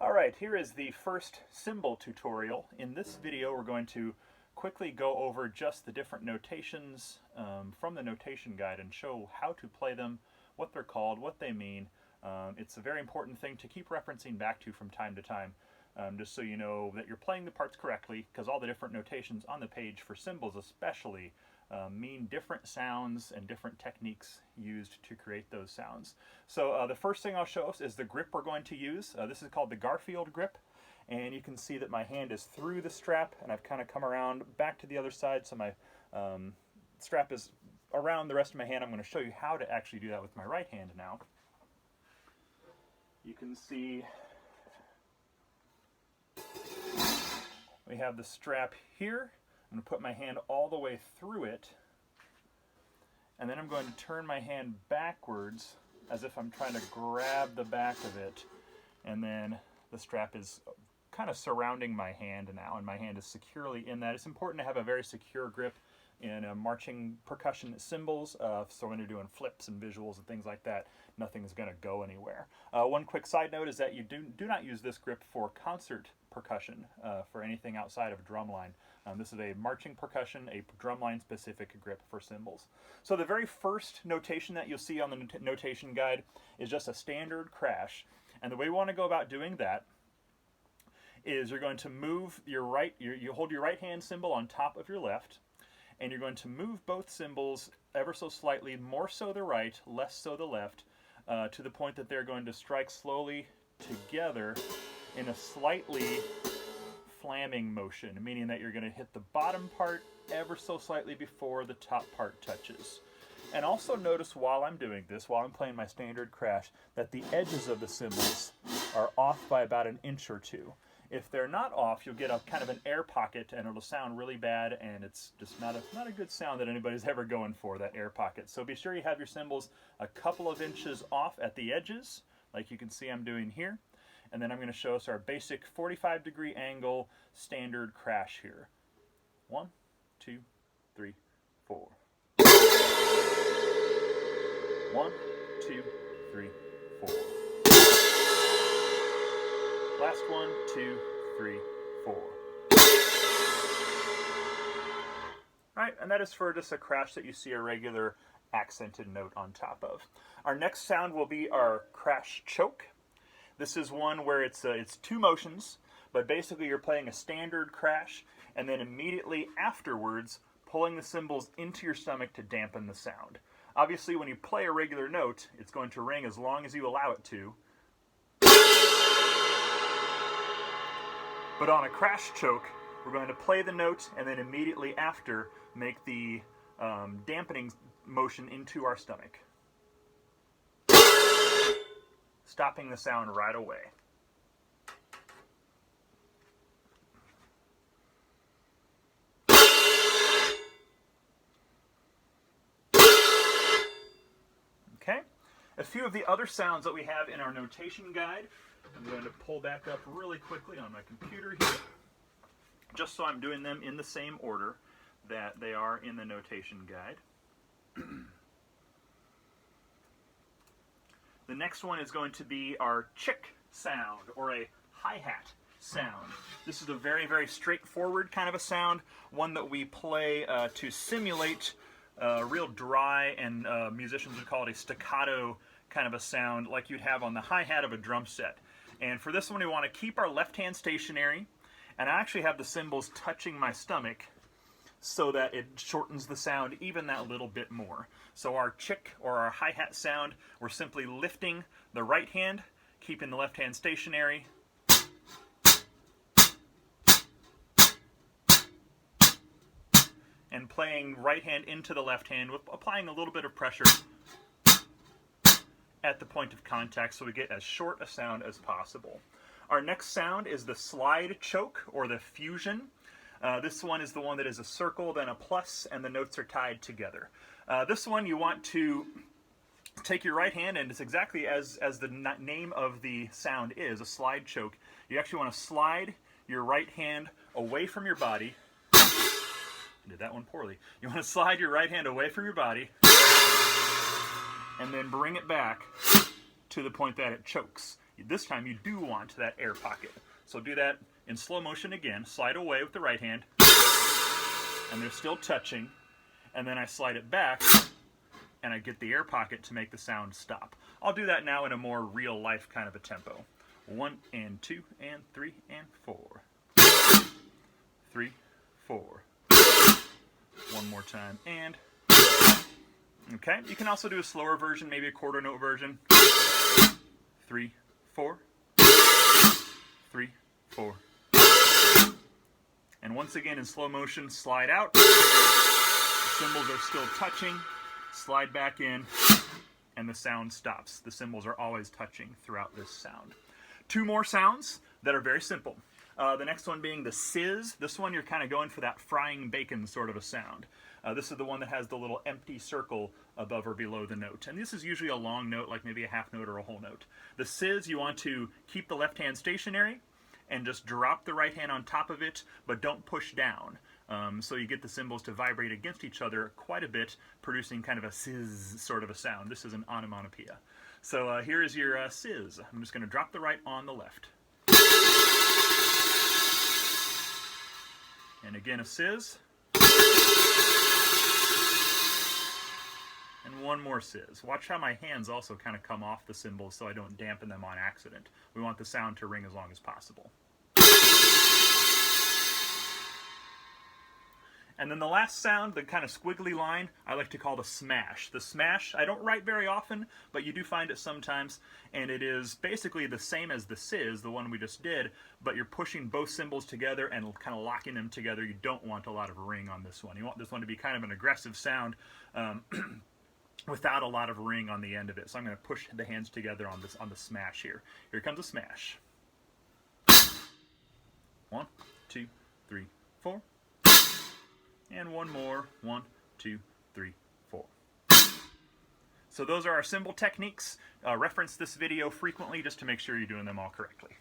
Alright, here is the first cymbal tutorial. In this video we're going to quickly go over just the different notations from the notation guide and show how to play them, what they're called, what they mean. It's a very important thing to keep referencing back to from time to time, just so you know that you're playing the parts correctly, because all the different notations on the page for cymbals especially mean different sounds and different techniques used to create those sounds. So the first thing I'll show us is the grip we're going to use. This is called the Garfield Grip, and you can see that my hand is through the strap and I've kind of come around back to the other side, so my strap is around the rest of my hand. I'm going to show you how to actually do that with my right hand now. You can see we have the strap here. I'm going to put my hand all the way through it, and then I'm going to turn my hand backwards as if I'm trying to grab the back of it, and then the strap is kind of surrounding my hand now, and my hand is securely in that. It's important to have a very secure grip in marching percussion cymbals, so when you're doing flips and visuals and things like that, nothing's going to go anywhere. One quick side note is that you do not use this grip for concert percussion, for anything outside of drumline. This is a marching percussion, a drumline specific grip for cymbals. So the very first notation that you'll see on the notation guide is just a standard crash, and the way we want to go about doing that is you're going to move your you hold your right hand cymbal on top of your left, and you're going to move both cymbals ever so slightly, more so the right, less so the left, to the point that they're going to strike slowly together in a slightly flamming motion, meaning that you're going to hit the bottom part ever so slightly before the top part touches. And also notice while I'm doing this, while I'm playing my standard crash, that the edges of the cymbals are off by about an inch or two. If they're not off, you'll get a kind of an air pocket, and it'll sound really bad, and it's just not a good sound that anybody's ever going for, that air pocket. So be sure you have your cymbals a couple of inches off at the edges, like you can see I'm doing here. And then I'm going to show us our basic 45-degree angle standard crash here. 1, 2, 3, 4. 1, 2, 3, 4. Last 1, 2, 3, 4. Alright, and that is for just a crash that you see a regular accented note on top of. Our next sound will be our crash choke. This is one where it's two motions, but basically you're playing a standard crash, and then immediately afterwards pulling the cymbals into your stomach to dampen the sound. Obviously when you play a regular note, it's going to ring as long as you allow it to. But on a crash choke, we're going to play the note and then immediately after make the dampening motion into our stomach, stopping the sound right away. Okay, a few of the other sounds that we have in our notation guide, I'm going to pull back up really quickly on my computer here, just so I'm doing them in the same order that they are in the notation guide. The next one is going to be our chick sound, or a hi-hat sound. This is a very, very straightforward kind of a sound, one that we play to simulate real dry, and musicians would call it a staccato kind of a sound like you'd have on the hi-hat of a drum set. And for this one we want to keep our left hand stationary, and I actually have the cymbals touching my stomach so that it shortens the sound even that little bit more. So our chick, or our hi-hat sound, we're simply lifting the right hand, keeping the left hand stationary, and playing right hand into the left hand with applying a little bit of pressure at the point of contact so we get as short a sound as possible. Our next sound is the slide choke, or the fusion. This one is the one that is a circle, then a plus, and the notes are tied together. This one you want to take your right hand, and it's exactly as the name of the sound is, a slide choke. You actually want to slide your right hand away from your body. I did that one poorly. You want to slide your right hand away from your body, and then bring it back to the point that it chokes. This time you do want that air pocket. So do that in slow motion again. Slide away with the right hand, and they're still touching. And then I slide it back, and I get the air pocket to make the sound stop. I'll do that now in a more real life kind of a tempo. 1 and 2 and 3 and 4. 3, 4. One more time, and okay. You can also do a slower version, maybe a quarter note version. 3, 4. 3, 4. And once again in slow motion, slide out. The cymbals are still touching. Slide back in, and the sound stops. The cymbals are always touching throughout this sound. 2 more sounds that are very simple. The next one being the sizz. This one you're kind of going for that frying bacon sort of a sound. This is the one that has the little empty circle above or below the note. And this is usually a long note, like maybe a half note or a whole note. The sizz, you want to keep the left hand stationary and just drop the right hand on top of it, but don't push down. So you get the cymbals to vibrate against each other quite a bit, producing kind of a sizz sort of a sound. This is an onomatopoeia. So here is your sizz. I'm just going to drop the right on the left. And again a sizz. And one more sizz. Watch how my hands also kind of come off the cymbals so I don't dampen them on accident. We want the sound to ring as long as possible. And then the last sound, the kind of squiggly line, I like to call the smash. The smash, I don't write very often, but you do find it sometimes, and it is basically the same as the sizz, the one we just did, but you're pushing both cymbals together and kind of locking them together. You don't want a lot of ring on this one. You want this one to be kind of an aggressive sound without a lot of ring on the end of it. So I'm going to push the hands together on the smash here. Here comes a smash. 1, 2, 3, 4. And one more. 1, 2, 3, 4. So those are our cymbal techniques. Reference this video frequently just to make sure you're doing them all correctly.